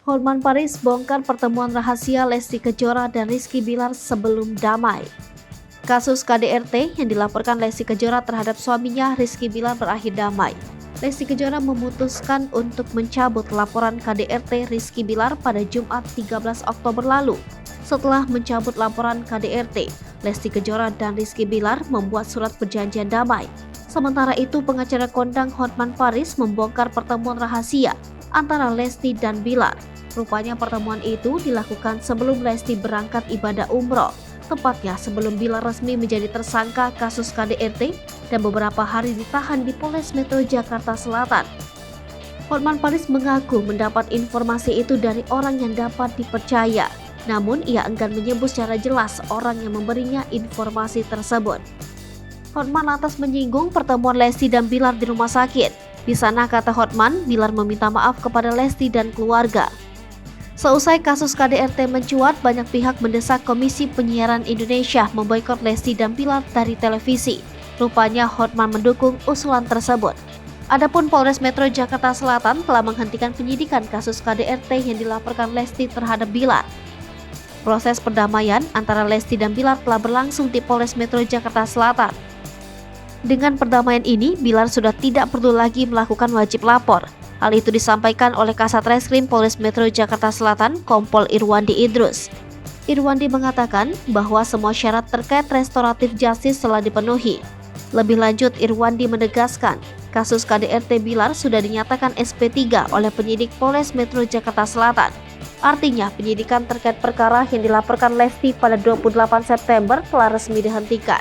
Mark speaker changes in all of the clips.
Speaker 1: Hotman Paris bongkar pertemuan rahasia Lesti Kejora dan Rizky Bilar sebelum damai. Kasus KDRT yang dilaporkan Lesti Kejora terhadap suaminya Rizky Bilar berakhir damai. Lesti Kejora memutuskan untuk mencabut laporan KDRT Rizky Bilar pada Jumat 13 Oktober lalu. Setelah mencabut laporan KDRT, Lesti Kejora dan Rizky Bilar membuat surat perjanjian damai. Sementara itu, pengacara kondang Hotman Paris membongkar pertemuan rahasia antara Lesti dan Bilar. Rupanya pertemuan itu dilakukan sebelum Lesti berangkat ibadah umroh, tepatnya sebelum Bilar resmi menjadi tersangka kasus KDRT dan beberapa hari ditahan di Polres Metro Jakarta Selatan. Hotman Paris mengaku mendapat informasi itu dari orang yang dapat dipercaya, namun ia enggan menyebut secara jelas orang yang memberinya informasi tersebut. Hotman lantas menyinggung pertemuan Lesti dan Bilar di rumah sakit. Di sana, kata Hotman, Bilar meminta maaf kepada Lesti dan keluarga. Seusai kasus KDRT mencuat, banyak pihak mendesak Komisi Penyiaran Indonesia memboikot Lesti dan Bilar dari televisi. Rupanya Hotman mendukung usulan tersebut. Adapun Polres Metro Jakarta Selatan telah menghentikan penyidikan kasus KDRT yang dilaporkan Lesti terhadap Bilar. Proses perdamaian antara Lesti dan Bilar telah berlangsung di Polres Metro Jakarta Selatan. Dengan perdamaian ini, Bilar sudah tidak perlu lagi melakukan wajib lapor. Hal itu disampaikan oleh Kasat Reskrim Polres Metro Jakarta Selatan, Kompol Irwandi Idrus. Irwandi mengatakan bahwa semua syarat terkait restoratif justice telah dipenuhi. Lebih lanjut, Irwandi menegaskan, kasus KDRT Bilar sudah dinyatakan SP3 oleh penyidik Polres Metro Jakarta Selatan. Artinya, penyidikan terkait perkara yang dilaporkan Lesti pada 28 September telah resmi dihentikan.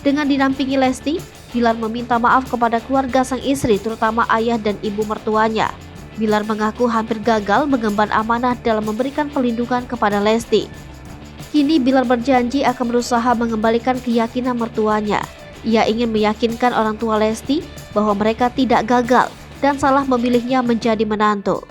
Speaker 1: Dengan dinampingi Lesti, Bilar meminta maaf kepada keluarga sang istri, terutama ayah dan ibu mertuanya. Bilar mengaku hampir gagal mengemban amanah dalam memberikan perlindungan kepada Lesti. Kini Bilar berjanji akan berusaha mengembalikan keyakinan mertuanya. Ia ingin meyakinkan orang tua Lesti bahwa mereka tidak gagal dan salah memilihnya menjadi menantu.